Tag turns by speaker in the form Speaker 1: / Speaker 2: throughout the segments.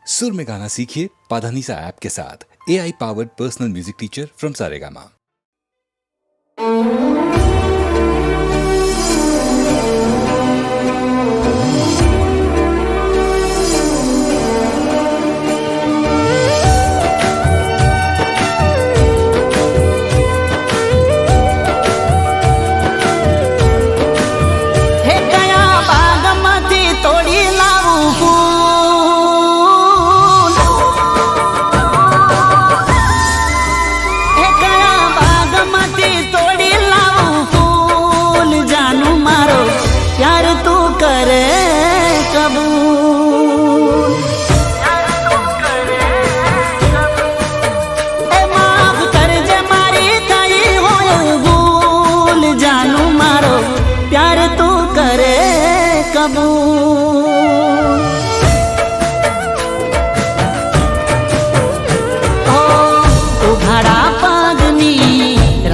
Speaker 1: सुर में गाना सीखिए पाधानीसा ऐप के साथ। AI powered personal music teacher from Saregama.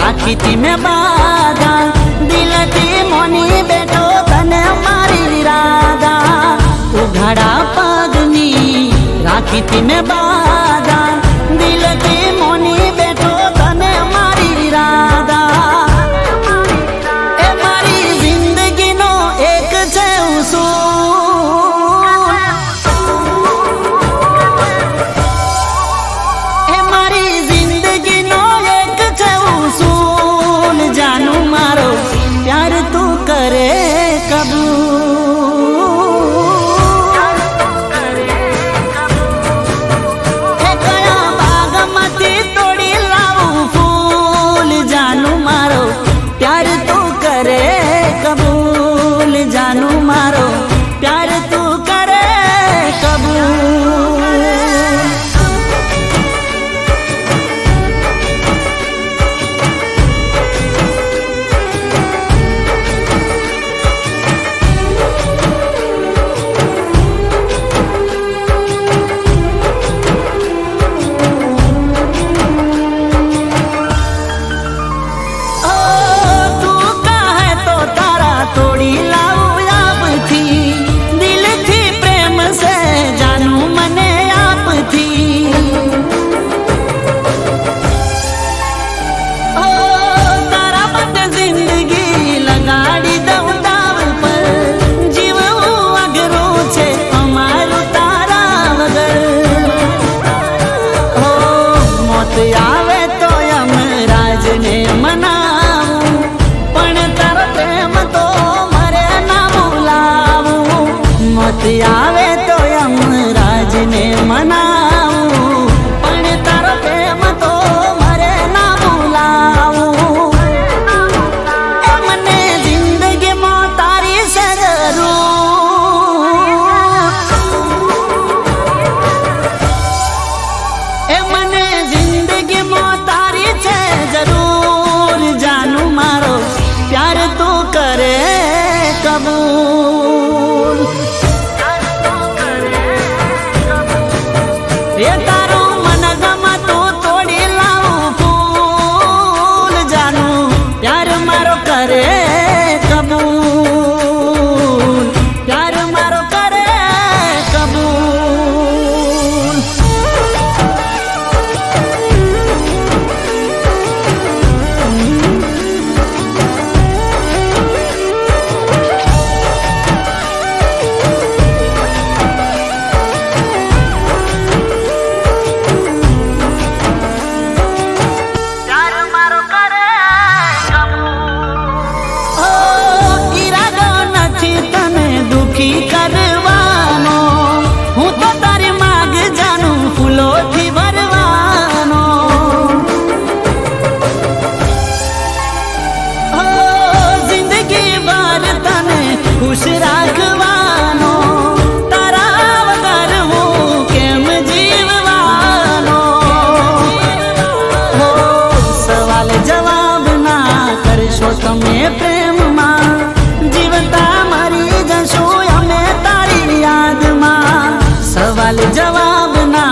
Speaker 2: Rakhi में बाधा दिल थी मोनी बेटो तने मारी राधा उघड़ा पगनी राखी थी में बाधा दिल थी मोनी बेटो तने मारी राधा ए मारी जिंदगी नो एक छे उसूल ए मारी जिंदगी नो एक छे उसूल जानू मारो प्यार तू करे कबूल जानू मारो प्यार तू करे कबूल आवे तो यमराज ने मनावू पण तार प्रेम तो मरे ना भूलावू मत आवे तो यमराज ने मनावू पण तार प्रेम तो मरे ना भूलावू ए मने जिंदगी में तारी से जरूर ए मने जरूर जानू मारो प्यार तू करे कबूल ये तारो मन गमा तू तोड़ी लाऊ फूल जानू प्यार मारो करे कबूल प्यार मारो करे कबूल करवानो हूँ तो तारी माग जानू फूलो थी भरवानो ओ जिंदगी भर तने खुश राखवानो तारा वगर हूँ केम जीववानो हो सवाल जवाब ना करशो तमे प्रेम मां जीवता मरी जशो सवाल जवाब ना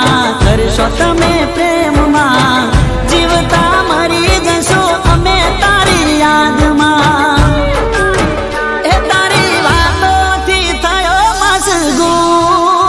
Speaker 2: करशो तमे प्रेम मां जीवता मरी जशो अमे तारी याद मां ए तारी वातो थी थयो मसगूल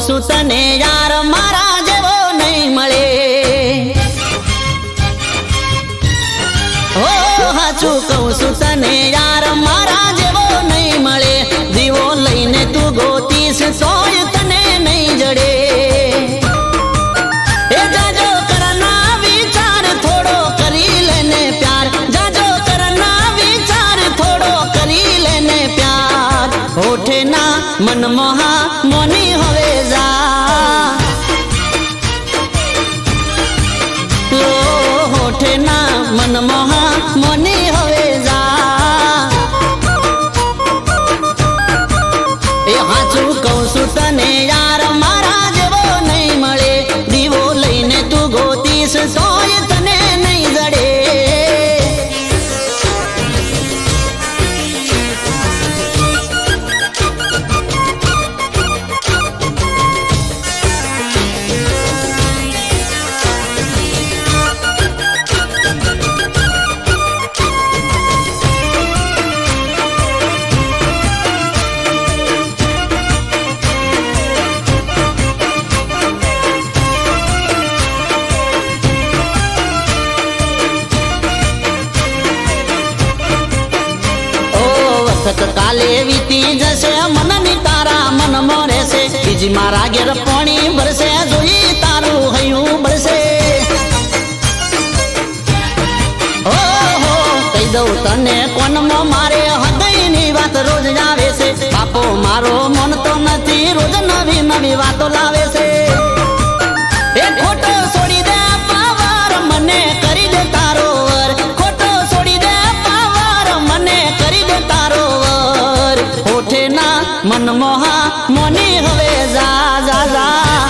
Speaker 2: છું તને યાર મારા જેવો નહીં મળે. હો હાચું કહું છું તને યાર મારા જેવો નહીં મળે. દીવો લઈને તું ગોતીશ તોય તને નહીં જડે. એ જાજો કરના વિચાર થોડો કરી લેને પ્યાર. જાજો કરના વિચાર થોડો કરી લેને પ્યાર. હોઠે ના મન મોહા મોની હવે જા. હોઠે ના મન મોહા મોની હવે જા. એ હાચું કહું છું તને યાર મારા જેવો નહીં મળે. દીવો લઈને તું ગોતીશ તોય તને નહીં જડે. કાલે વીતી જશે મનની તારા મનમાં રહેશે. બીજી મારા ઘેર પાણી ભરશે જોઈ તારું હૈયું બળશે. ઓહો કહી દઉં તને કોનમાં મારે હૃદયની વાત રોજ આવે છે. બાપો મારો મન તો નથી રોજ નવી નવી વાતો લાવે છે. એ ખોટો છોડી દે પાવર મને કરી દે તારો વર. ખોટો છોડી દે પાવર મને કરી દે તારો વર. હોઠે ના મન મોહા મોની હવે જા જા જા.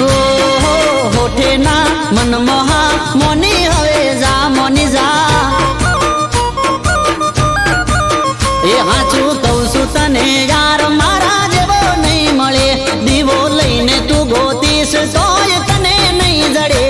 Speaker 2: ઓહો હોઠે ના મન મોહા મોની હવે જા મોની જા. એ હાચું કહું છું તને યાર મારા જેવો નહીં મળે. દીવો લઈને તું ગોતીશ તોય તને નહીં જડે.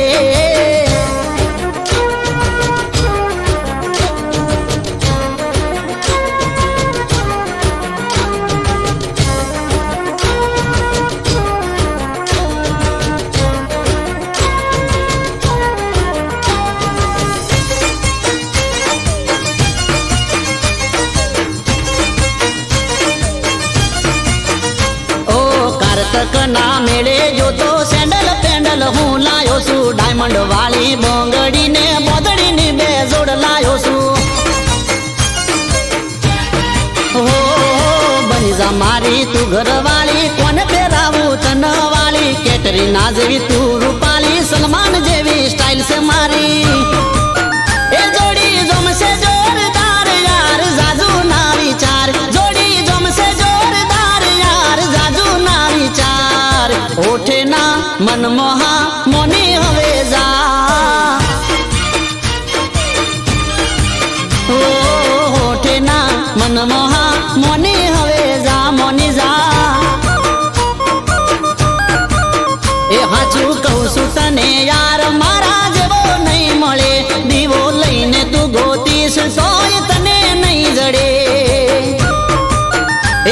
Speaker 2: ના મેળે જોતો સેન્ડલ પેન્ડલ હું લાયો છું. ડાયમંડ વાળી બોંગડી ને બોદડી ની બે જોડ લાયો છું. હો બની જા મારી તું ઘરવાળી. કોને પહેરાવું તન વાળી. કેટરીના જેવી તું રૂપાલી. સલમાન જેવી સ્ટાઇલ છે મારી. એ જોડી જમશે જોરદાર યાર જાજુ ના વિચાર. જોડી જમશે જોરદાર યાર જાજુ ના વિચાર. હોઠે ના મન મોહા મોની હવે જા. હોઠે ના મન મોહા મોની હવે જા મોની જા. એ હાચું કહું છું તને યાર મારા જેવો નહીં મળે. દીવો લઈને તું ગોતીશ તોય તને નહીં જડે.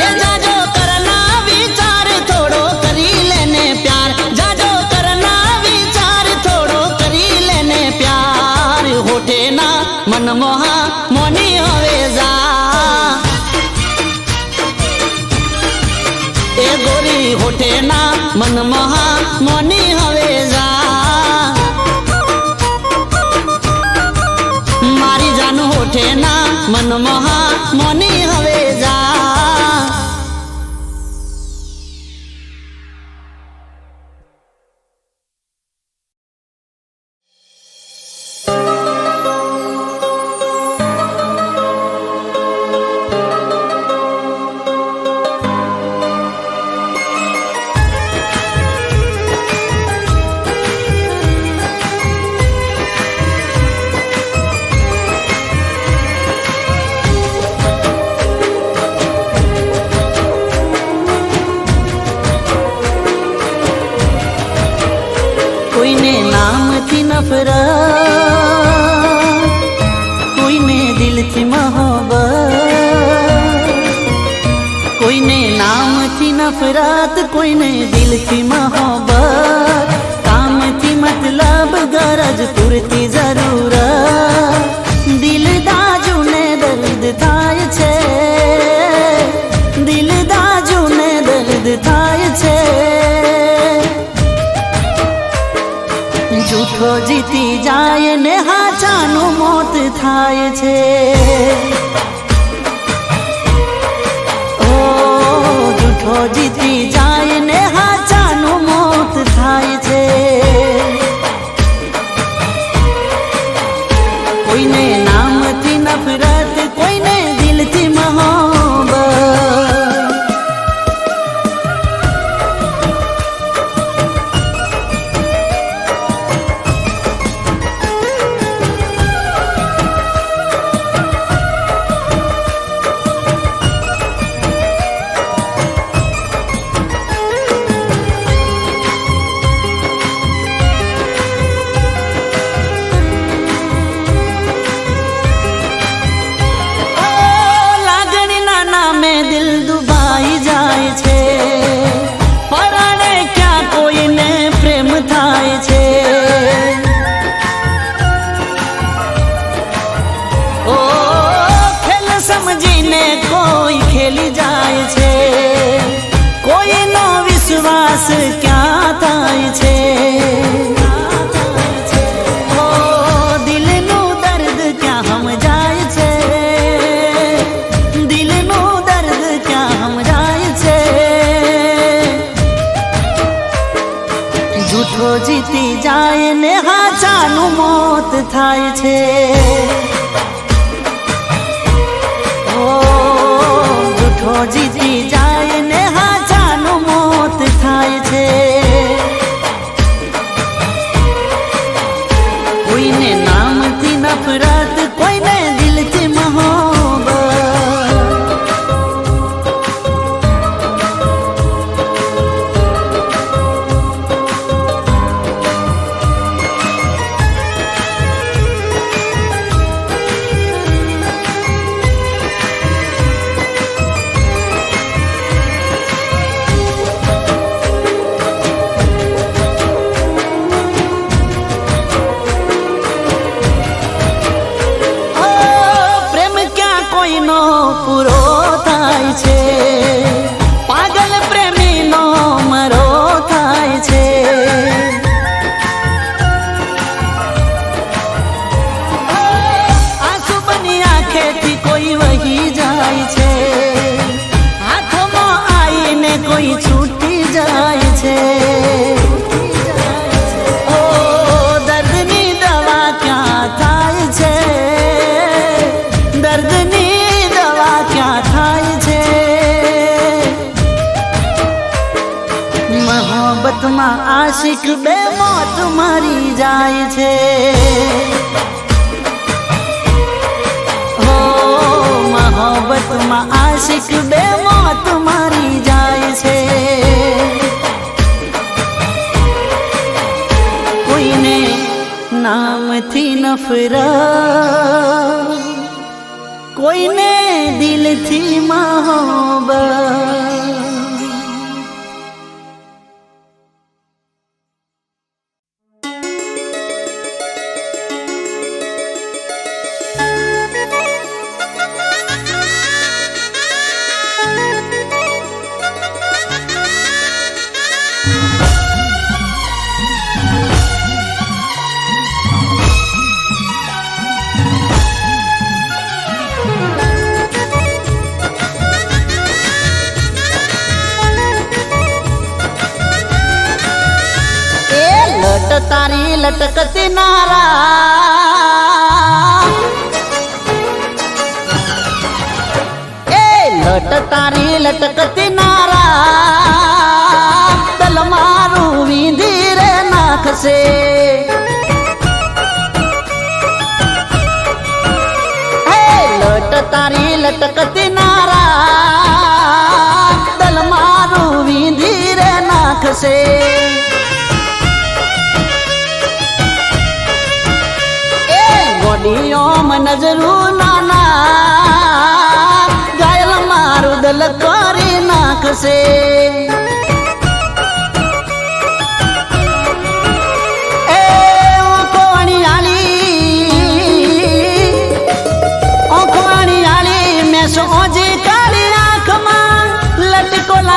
Speaker 2: એ જાજો કરના વિચાર થોડો કરી લેને પ્યાર. જાજો કરના વિચાર થોડો કરી લેને પ્યાર. હોઠે ના મન મોહા મોની હવે જા. એ ગોરી હોઠે ના મન મોહા મોની હવે જા. મારી જાન હોઠે ના મન મોહા મોની હવે જા. કોઈને નામથી નફરત, કોઈને દિલથી મોહબ્બત, કોઈને નામથી નફરત કોઈને દિલથી મોહબ્બત કામથી મતલબ ગરજ પૂરતી જરૂરત દિલ દાજુને દર્દ થાય છે દિલ દાજુને દર્દ થાય છે જૂઠો જીતી જાય ને હાચાનું મોત થાય છે જૂઠો જીતી જાય ને હાચાનું મોત થાય છે કોઈને નામથી નફરત કોઈને દિલથી મોહબ્બત સમજીને કોઈ ખેલી જાય છે કોઈનો વિશ્વાસ ક્યાં થાય છે ઓ દિલનું દર્દ ક્યાં સમજાય છે દિલનું દર્દ ક્યાં સમજાય છે જૂઠો જીતી જાય ને હાચાનું મોત થાય છે જૂઠો જીતી જાય ને હાચાનું મોત થાય છે કોઈને નામથી નફરત કોઈને દિલથી મોહબ્બત પૂરો થાય છે પાગલ પ્રેમીનો મરો થાય છે આંસુ બની આંખેથી કોઈ વહી જાય છે હાથમાં આવીને કોઈ છૂટી જાય છે ઓ દર્દની દવા ક્યાં થાય છે દર્દની મોહબ્બતમાં આશિક બે મોત મરી જાય છે હો મોહબ્બતમાં આશિક બે મોત મરી જાય છે કોઈને નામથી નફરત કોઈને દિલથી મોહબ્બત તારી લટકતી નારા એ લટ તારી લટકતી નારા દલ મારું વીંધી રે નાખશે હે લટ તારી લટકતી નારા દલ મારું વીંધી રે નાખશે નજરું નાના ગાયલ મારું દલ કરી નાખશે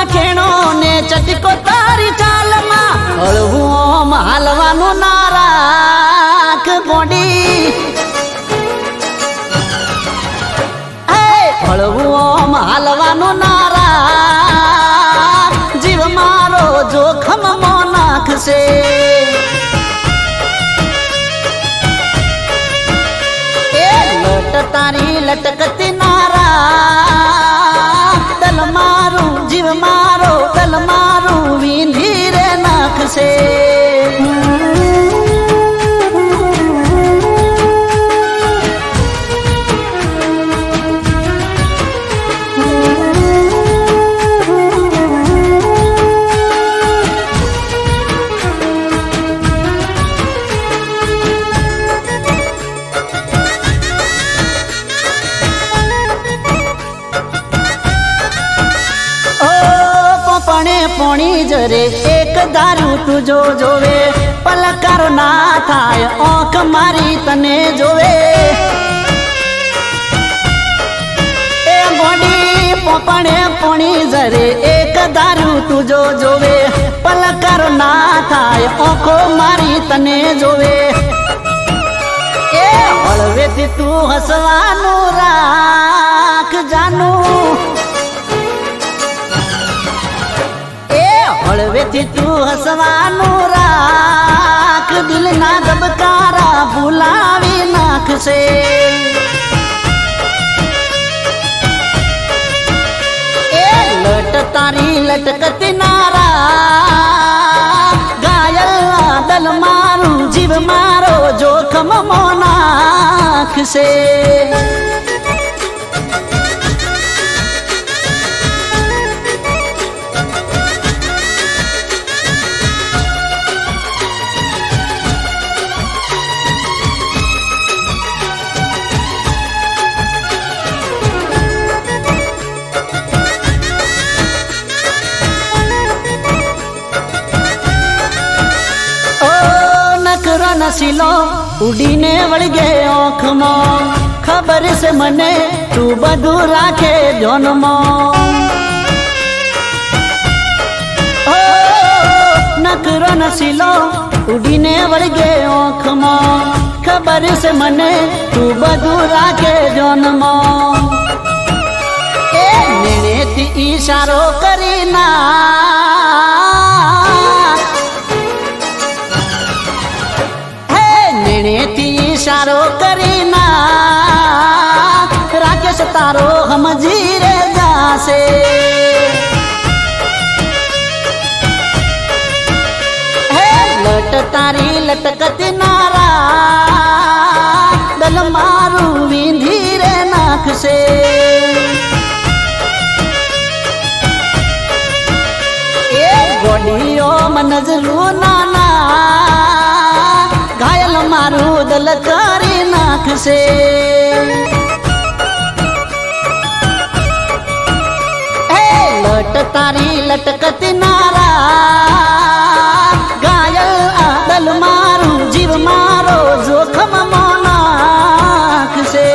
Speaker 2: ખેણો ને ચટકો તારી ચાલમાં હળવું ઓમ હાલવાનું ના રાખ ગોડી હળવું ઓમ હાલવાનું ના રાખ જીવ મારો જોખમમાં નાખશે તારી લટકતી નારા દલ મારું જીવ મારો દલ મારું વીંધી રે નાખશે પોણી જરે એક દારૂ તુજો જોવે પલકારો ના થાય ઓંખ મારી તને જોવે એ ગોડી પોપણે પોણી જરે એક દારૂ તુજો જોવે પલકારો ના થાય ઓંખો મારી તને જોવે એ હળવેથી તું હસવાનું રાખ જાનું હળવેથી તું હસવાનું રાખ દિલના ધબકારા ભૂલાવી નાખશે એ લટ તારી લટકતી નારા ઘાયલ દલ મારું જીવ મારો જોખમમાં નાખશે નસીલો ઉડીને વળગે ઓખમાં ખબર છે મને તું બધું રાખે જોનમાં નકરો નસીલો ઉડીને વળગે ઓખમાં ખબર છે મને તું બધું રાખે જોનમાં એ નેણેથી ઈશારો કરી ના નેણેથી ઈશારો કરી ના રાકેશ તારો સમજી રે જાશે હે લટ તારી લટકતી નારા દલ મારું વીંધી રે નાખશે એ ગોડીઓ મનજરું નાના ઘાયલ મારું દલ કરી નાખશે હે લટ તારી લટકતી નારા ઘાયલ આ દલ મારું જીવ મારો જોખમમાં નાખશે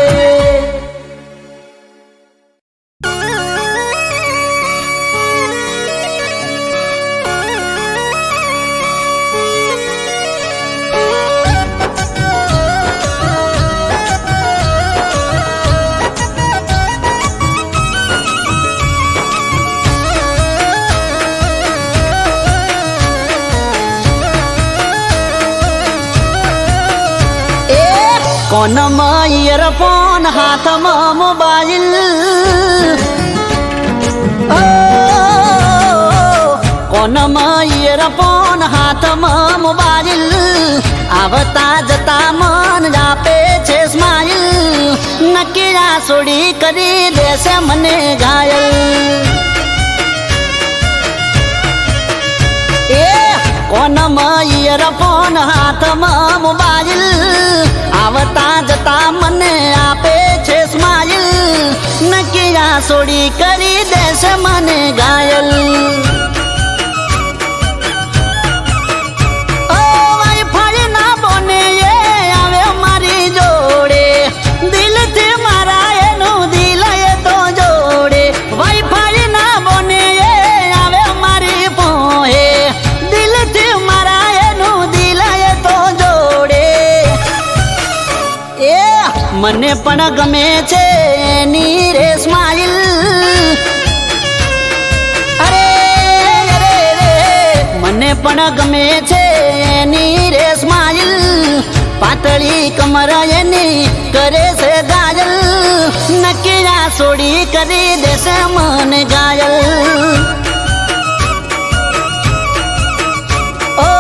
Speaker 2: કોનમાં ઇયરફોન હાથમાં મોબાઈલ કોનમાં ઇયરફોન હાથમાં મોબાઈલ આવતા જતા મન આપે છે સ્માઈલ નક્કી આ છોડી કરી દેશે મને ઘાયલ એ કોનમાં ઇયરફોન હાથમાં મોબાઈલ આવતા જતા મને આપે છે સ્માઈલ નક્કી આ છોડી કરી દેશે મને ઘાયલ ઓ વાઈફાઈ ના બોને એ આવે મારી જોડે દિલથી મારા એનું દિલ એ તો જોડે વાઈફાઈ ના બોને એ મને પણ ગમે છે એની રે સ્માઈલ અરે અરે રે મને પણ ગમે છે એની રે સ્માઈલ પાતળી કમર એની કરે છે ગાયલ નકીરા છોડી કરી દેશે મને ગાયલ ઓ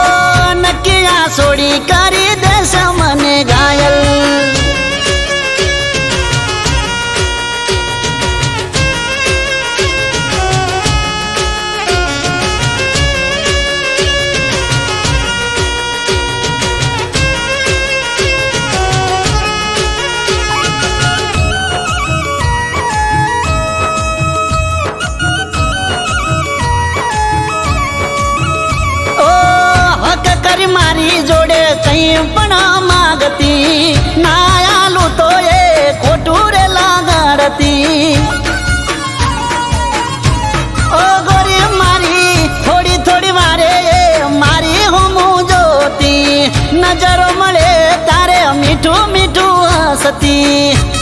Speaker 2: નકીરા છોડી કરી દેશે મને ગાયલ મારી જોડે કઈ પણ માગતી ના આલું તો એ ખોટું રે લાગાડતી ઓ ગોરી મારી થોડી થોડી વારે મારી હું જોતી નજરો મળે તારે મીઠું મીઠું હસતી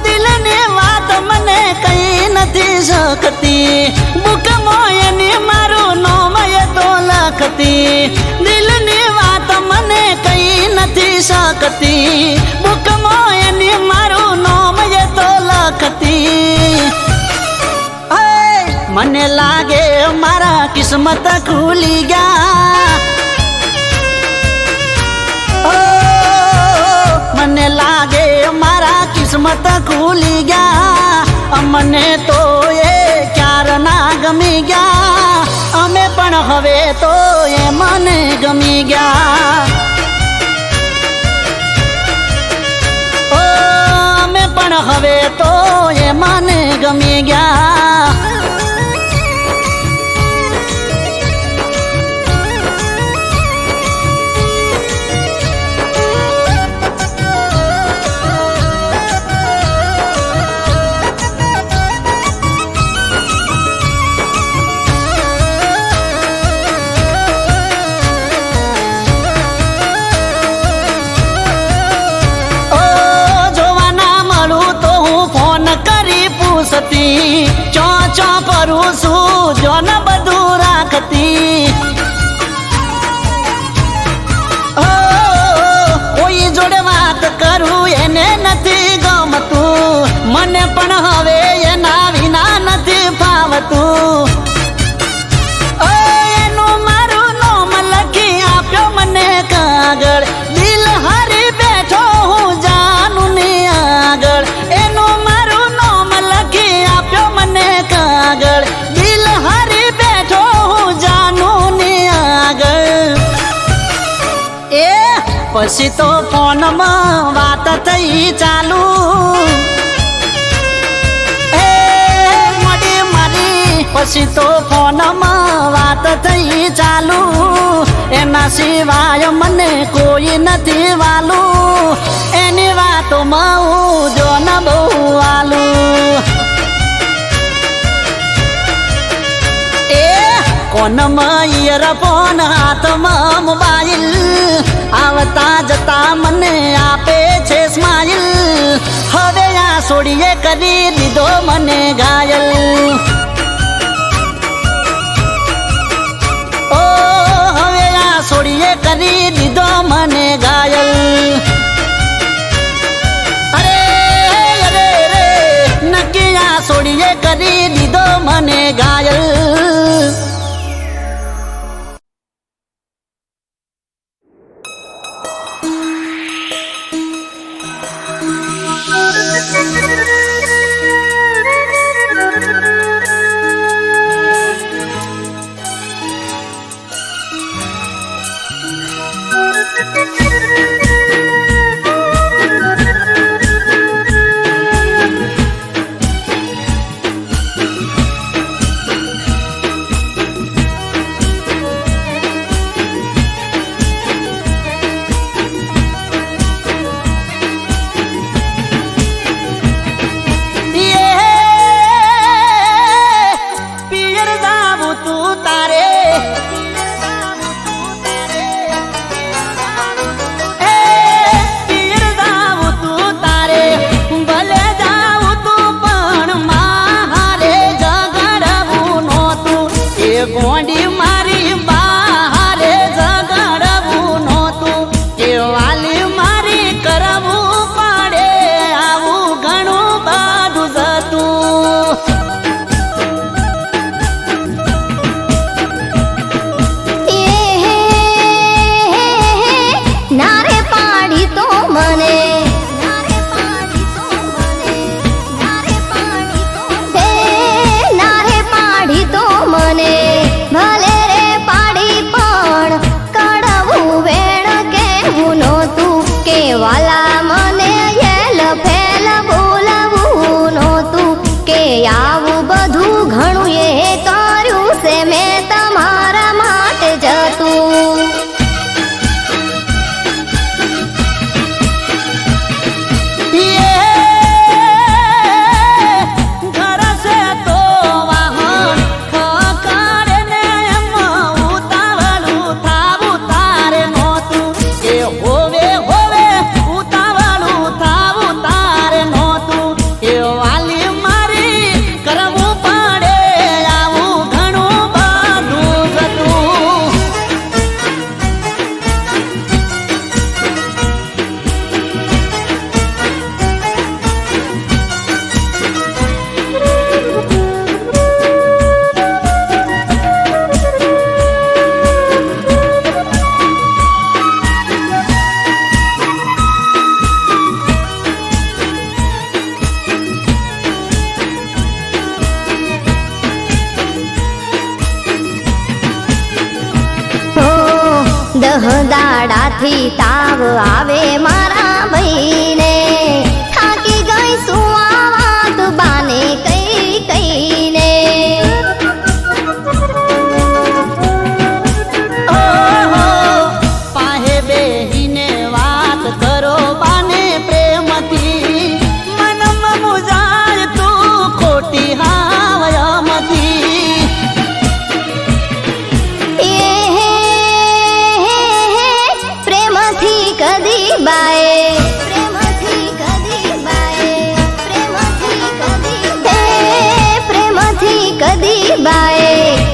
Speaker 2: દિલની વાત મને કઈ નથી શકતી બુકમો એની મારું નામ એ તો લખતી દિલની વાત મને કઈ નથી શકતી બુકમો એની મારું નામ એ તો લખતી મને લાગે મારા કિસ્મત ખુલી ગયા મને લાગે મારા કિસ્મત ખુલી ગયા મને તો એ ક્યાર ના ગમી ગયા અમે પણ હવે તો એ મને ગમી ગયા ઓ અમે પણ હવે તો એ મને ગમી ગયા ચો ચો કરું છું જોન બધું રાખતી કોઈ જોડે વાત કરું એને નથી ગમતું મને પણ હવે એના વિના નથી ફાવતું એનું મારું નામ લખી આપ્યો મને કાગળ દિલ હરી બેઠો હું જાનું ની આગળ એનું મારું નામ લખી આપ્યો મને કાગળ દિલ હરી બેઠો હું જાનું ની આગળ એ પછી તો ફોનમાં વાત થઈ ચાલુ પછી તો ફોનમાં વાત થઈ ચાલુ એના સિવાય મને કોઈ નથી વાલું એની વાતોમાં હું જો ન બહુ વાલું એ કોનમાં ઇયરફોન હાથમાં મોબાઈલ આવતા જતા મને આપે છે સ્માઈલ હવે આ છોડીએ કરી દીધો મને ઘાયલ છોડીએ કરી દીધો મને ઘાયલ અરે અરે રે નક્કી આ છોડીએ કરી દીધો મને ઘાયલ
Speaker 3: Thank you. કે વાલા મને યેલ ફેલ બોલાવું નહોતું કે આવું બધું ઘણું એ કર્યું છે મેં તમારા માટે જતું દાડાથી તાવ આવે મારા ભાઈને થાકી ગઈ શું આ વાત બાને કઈ કઈને
Speaker 2: પાહે બેહીને વાત કરો બાને પ્રેમથી મનમાં મુજાય તું ખોટી હાવયામથી
Speaker 3: કદી બાએ પ્રેમથી કદી બાએ પ્રેમથી કદી બાએ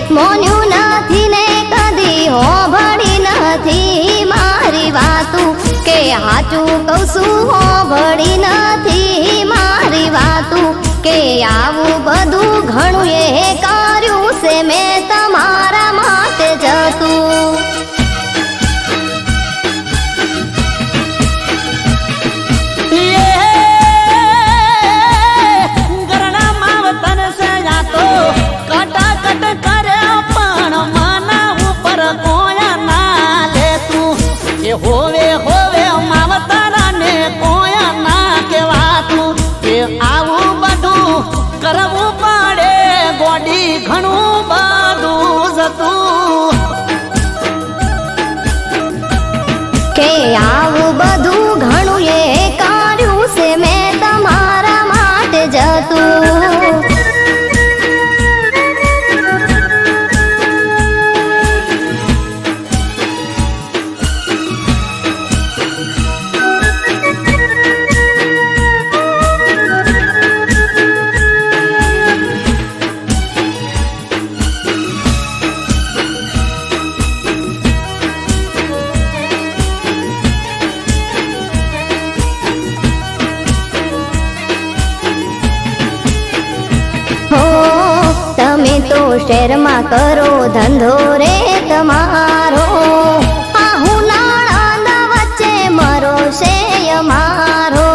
Speaker 3: મોન્યું નથી ને કદી હોભળી નથી મારી વાતું કે હાચું કહું છું હોભળી નથી મારી વાતું કે આવું બધું ઘણું એ કર્યું છે મેં તમારા માટે જતું
Speaker 2: હોવે હોવે માવતારા ને કોયા ના કેવાતું કે આવું બધું કરવું પડે ગોડી ઘણું બધું જતું
Speaker 3: કે આવું બધું ઘણું એ કર્યું છે મેં તમારા માટે જતું તો શહેરમાં કરો ધંધો રે તમારો આહુ નાળા વચ્ચે મરો છે અમારો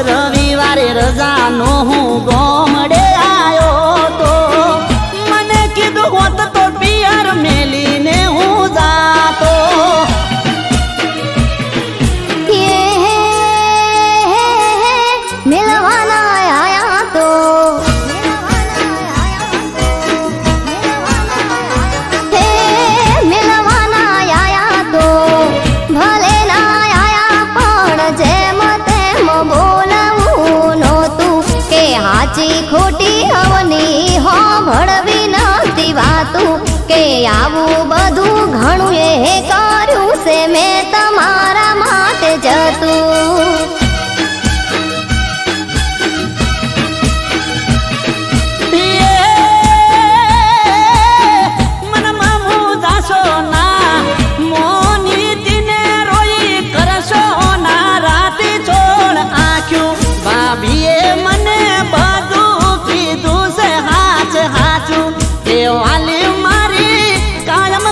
Speaker 2: રવિવારે રજાનો હું ગોમડે આવ્યો તો મને કીધું હોત તો પિયર મેલીને હું જાતો
Speaker 3: ખોટી હવની હો ભળવી નથી વાતું કે આવું બધું ઘણું એ કર્યું છે મેં તમારા માટે જતું
Speaker 2: વાલી મારી કાયમ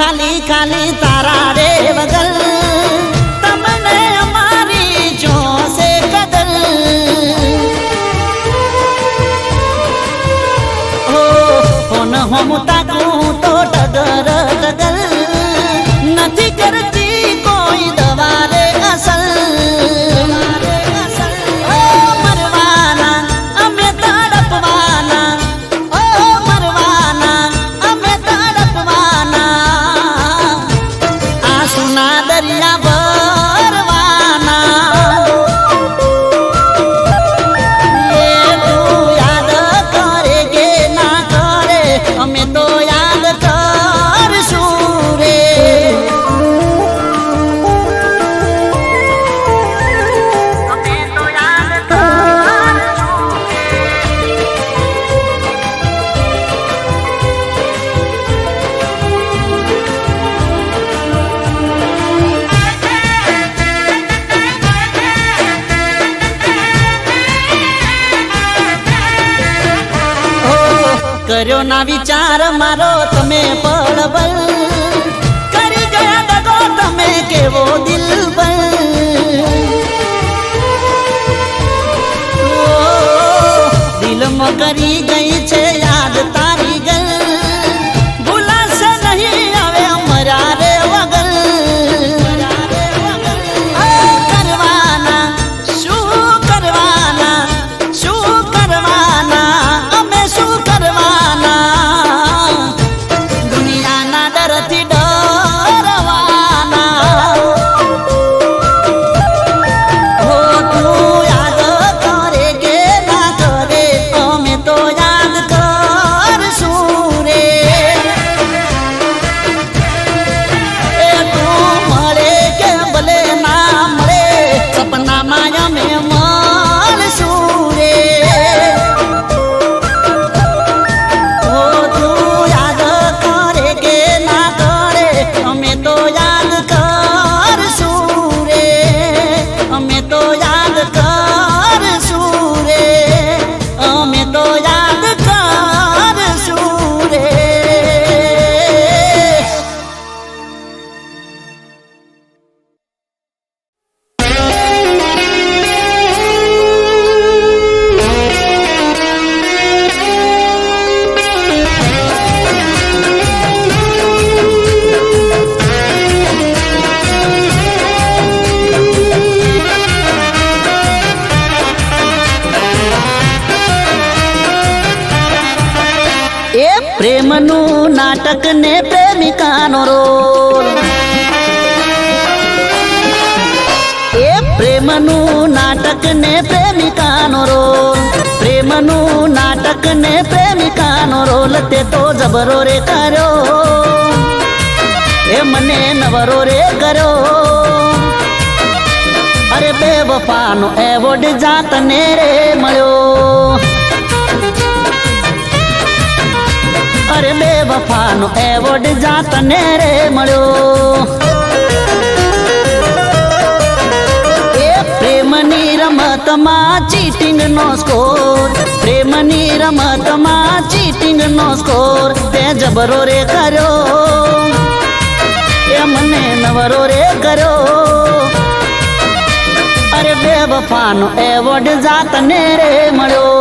Speaker 2: ખાલી ખાલી તારા રે વગર તમને અમારી જોશે કદર હોન હોમ તાકું તો ડગર ડગર નથી કરતી કોઈ દવા રે અસલ મરવાના અમે તડપવાના ઓ મરવાના અમે તડપવાના આંસુના દરિયા ભરવાના એ તું યાદ કરે કે ના કરે અમે તો યાદ કરશું રે કર્યો ના વિચાર મારો તમે પડબલ કરી ગયા દગો તમે કેવો દિલબર દિલમાં કરી ગઈ છે યાદ તારી ગલ ભૂલાશે નહીં હવે અમારા રે વગર કરવાના શું કરવાના શું કરવાના અમે શું કરવાના દુનિયાના ડરથી ડરવાના હો તું યાદ કરે કે ના કરે અમે તો યાદ કરશું રે એ તું મળે કે ભલે ના મળે સપનામાં અમે મળશું રે ઓ તું યાદ કરે કે ના કરે અમે તો યાદ કરશું રે અમે તો યાદ કરશું રે અમે તો યાદ કરશું રે એ પ્રેમનું નાટક ને પ્રેમિકાનો રોલ એ પ્રેમનું નાટક ને પ્રેમિકાનો રોલ પ્રેમનું નાટક ને પ્રેમિકાનો રોલ તે તો જબરો રે કર્યો એ મને નવરો રે કર્યો અરે બેવફાનો એવોર્ડ જાતને રે મળ્યો અરે બેવફાનો એવોર્ડ જાતને રે મળ્યો એ પ્રેમની રમતમાં ચીટિંગ નો સ્કોર પ્રેમની રમતમાં ચીટિંગ નો સ્કોર તે જબરો રે કર્યો એ મને નવરો રે કર્યો અરે બેવફાનો એવોર્ડ જાતને રે મળ્યો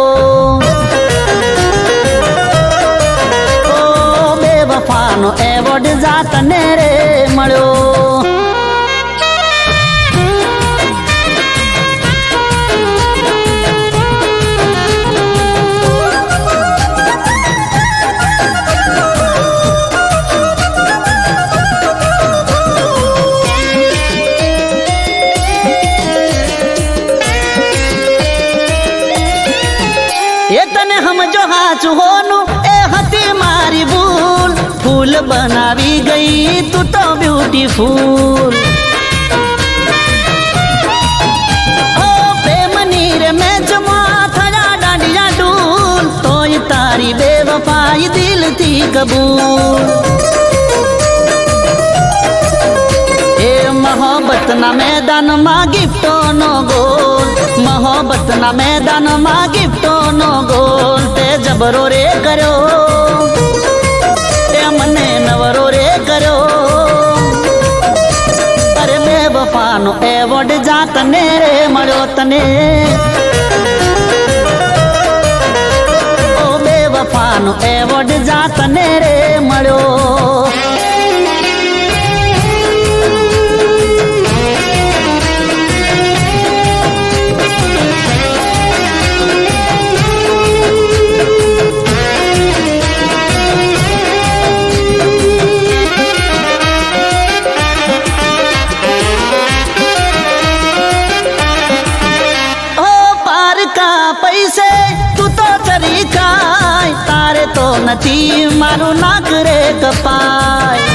Speaker 2: વફાનો એવોર્ડ જાતને રે મળ્યો એ તને સમજો હાચું હોનું એ હતી મારી ભૂલ ફૂલ બનાવી ગઈ તું તો બ્યુટીફુલ ઓ પ્રેમની રે મેચમાં થયા દાંડિયા ડૂલ તોય તારી બેવફાઈ દિલથી કબૂલ એ મોહબ્બતના મેદાનમાં ગિફ્ટોનો ગોલ મોહબ્બતના મેદાનમાં ગિફ્ટોનો ગોલ તે જબરો રે કર્યો તે મને નવરો રે કર્યો બેવફાનો એવોર્ડ જા તને રે મળ્યો તને ઓ બેવફાનો એવોર્ડ જા તને રે મળ્યો પૈસે તું તો ચરી ખાય તારે તો નથી મારું નાક રે કપાય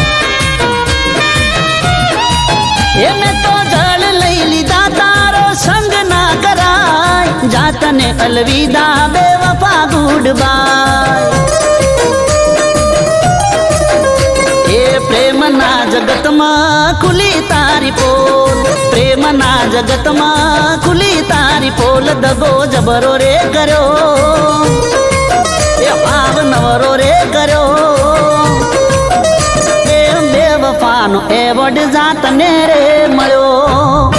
Speaker 2: એને તો જળ લઈ લીધા તારો સંગ ના કરાય જાતને અલવિદા બેવફા ગુડ બાય એ પ્રેમના જગતમાં ખુલી તારી પોલ પ્રેમના જગતમાં ખુલી તારી પોલ દગો જબરો રે કર્યો એ ભાવ નવરો રે કર્યો એ બેવફાનો એવોર્ડ જા તને રે મળ્યો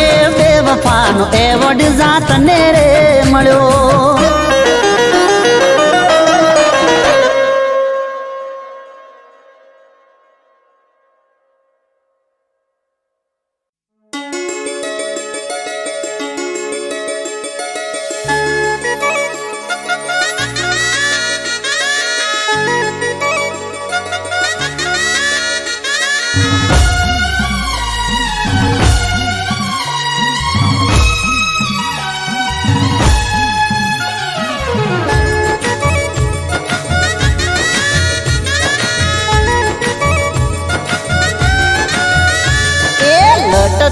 Speaker 2: એ બેવફાનો એવોર્ડ જા તને રે મળ્યો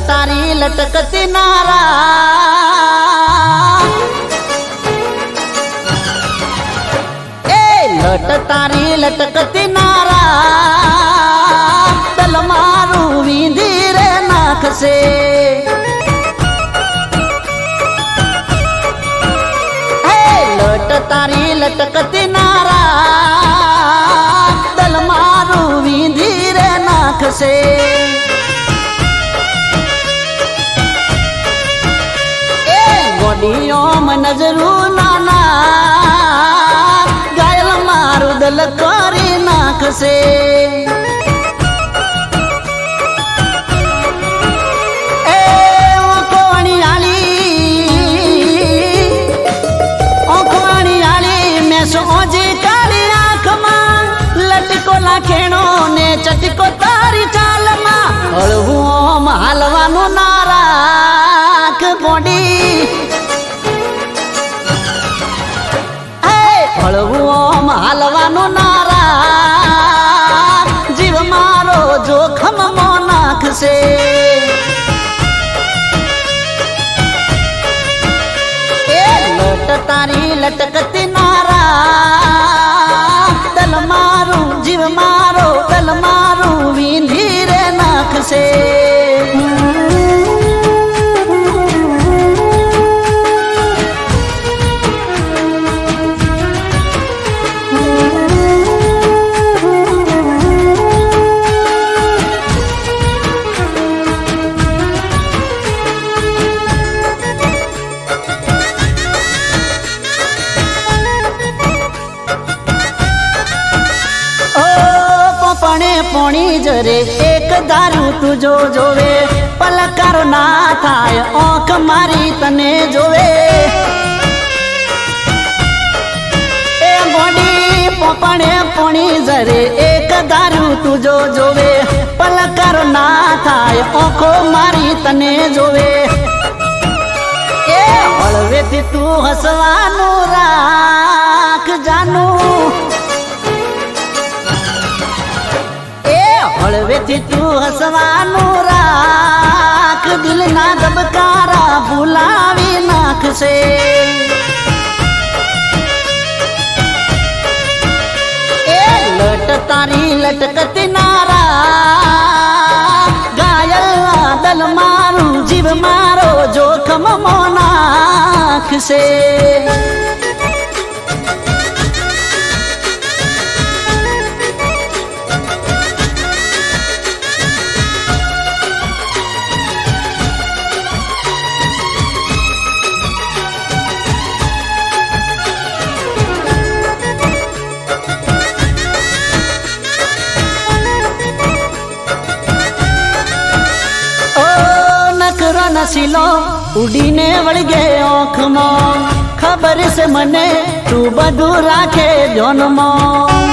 Speaker 2: તારી લટકતી નારા એ લટ તારી લટકતી નારા તલ મારું વીંધી રે નાખશે લટ તારી લટકતી નારા તલ મારું વીંધી રે નાખશે ગોડીઓમ નજરું નાના ગાયલ મારું દલ કરી નાખશે એ ઓખવાણી આલી મેં સોજી કાળી આંખમાં લટકો લાખેણો ને ચટકો તારી ચાલમાં હળવું ઓમ હાલવાનું નારાખ ગોડી હળવું ઓમ હાલવાનો નારા જીવ મારો જોખમ મો નાખશે એ લટ તારી લટકતી નારા દલ મારું જીવ મારો દલ મારું વીંધી રે નાખશે પોણી જરે એક દારૂ તુજો જોવે પલકારો ના થાય ઓંખ મારી તને જોવે એ ગોડી પોપણે પોણી જરે એક દારૂ તુજો જોવે પલકારો ના થાય ઓંખો મારી તને જોવે એ હળવેથી તું હસવાનું રાખ જાનું હળવેથી તું હસવાનું રાખ દિલના ધબકારા ભૂલાવી નાખશે એ લટ તારી લટકતી નારા ઘાયલ દલ મારું જીવ મારો જોખમ મો નાખશે નસીલો ઉડીને વળગે ઓખમાં ખબર છે મને તું બધું રાખે જોનમાં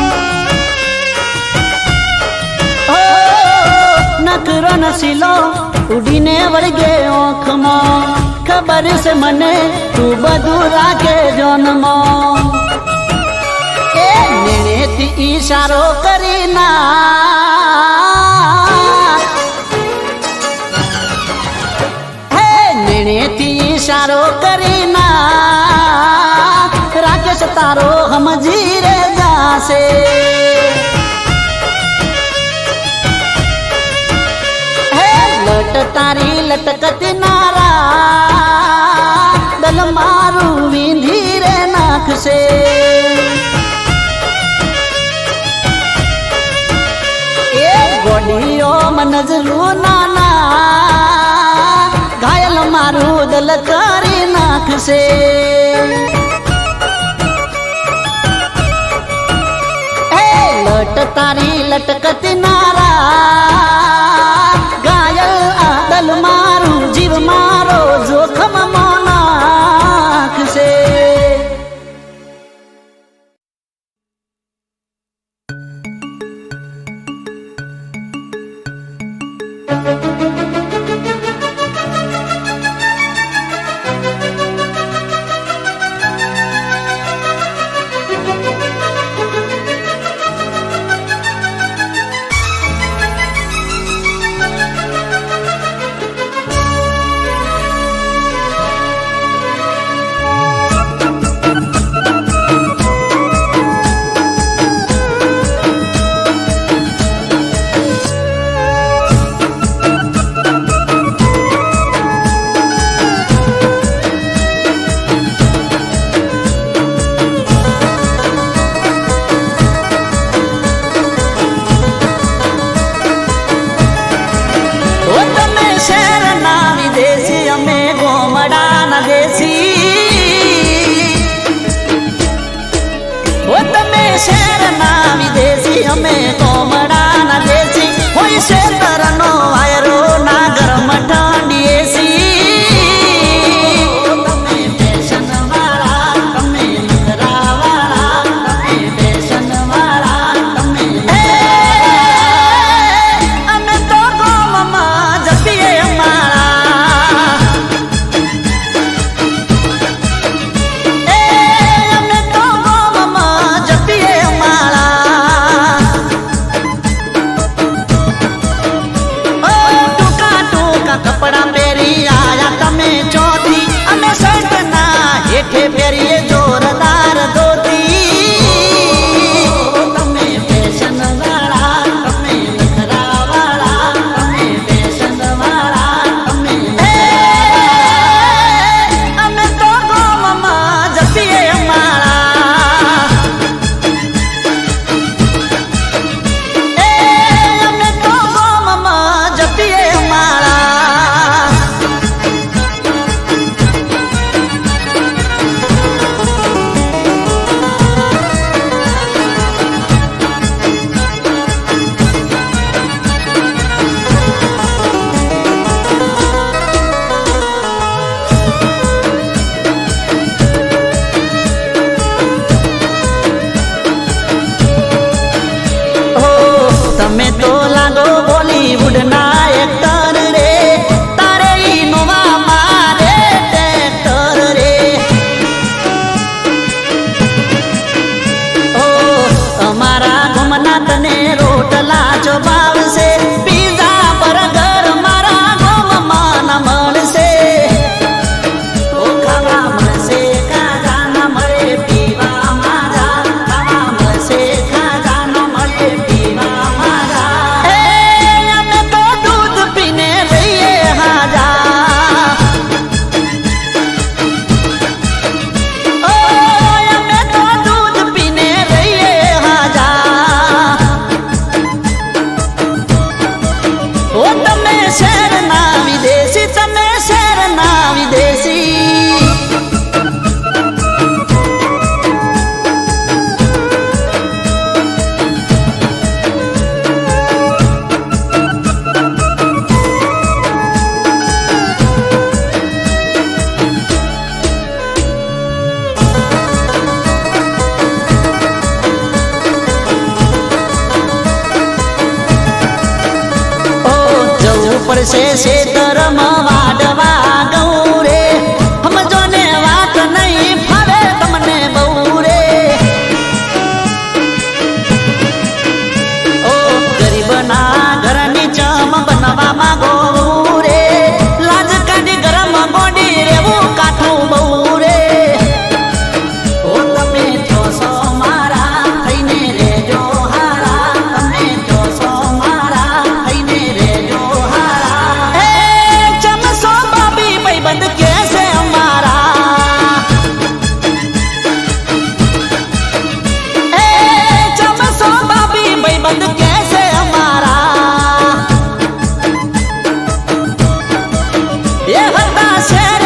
Speaker 2: નકરો નસીલો ઉડીને વળગે ઓખમાં ખબર છે મને તું બધું રાખે જોનમાં એ નેણેથી ઈશારો કરી ના નેણેથી ઈશારો કરી ના રાકેશ તારો સમજી રે જાશે લટ તારી લટકતી નારા દલ મારું વિંધી રે નાખશે એ ગોડીઓ મનજરું નાના ઘાયલ મારું દલ કરી નાખશે લટ તારી લટકતી નારા ઘાયલ આ દલ મારું જીવ મારો જોખમ નાખશે અમે કોમડાના દેશી હોય છે તરનો વાયરો ના ગરમ ઠંડી એસી તમે ફેશન વાળા તમે નખરા વાળા તમે ફેશન વાળા તમે અમે તો ગોમમાં જપીએ અમારા અમે તો ગોમમાં જપીએ અમારા કપડા પહેરી આયા તમે ચોથી અમે સટના હેઠે પહેરીએ જોરદાર ધોતી તમે ફેશન વાળા તમે નખરા વાળા તમે ફેશન વાળા તમે અમે તો ગોમમાં જપીએ અમારા અમે તો ગોમમાં જપીએ અમારા તમે તો લાગો બોલીવુડના એક્ટર રે તારે ઇનોવા મારે ટ્રેક્ટર રે ઓ અમારા ગમના તને રોટલા ચોબાવશે પીઝા બર્ગર મારા ગમમાં ના મળશે ઓ ખાવા મળશે ખાજા ના મળે પીવા માજા ખાવા મળશે ખાજા ના મળે પીવા પડશે શેતરમાં વાડવા ગૌ રે સમજો ને વાત નહીં ફાવે તમને બહુ રે ઓ ગરીબના ઘરની ચમ બનવા માંગો રે લાજ કાઢી ગરમ ગોડી રેવું કાઠું બહુ રે ઓ તમે છો સો મારા થઈને રેજો હારા તમે છો સો મારા થઈને રેજો હારા એ ચમસો બાબી ભાઈબંધ કે છે અમારા એ ચમસો બાબી ભાઈબંધ કે છે અમારા એ હતા છે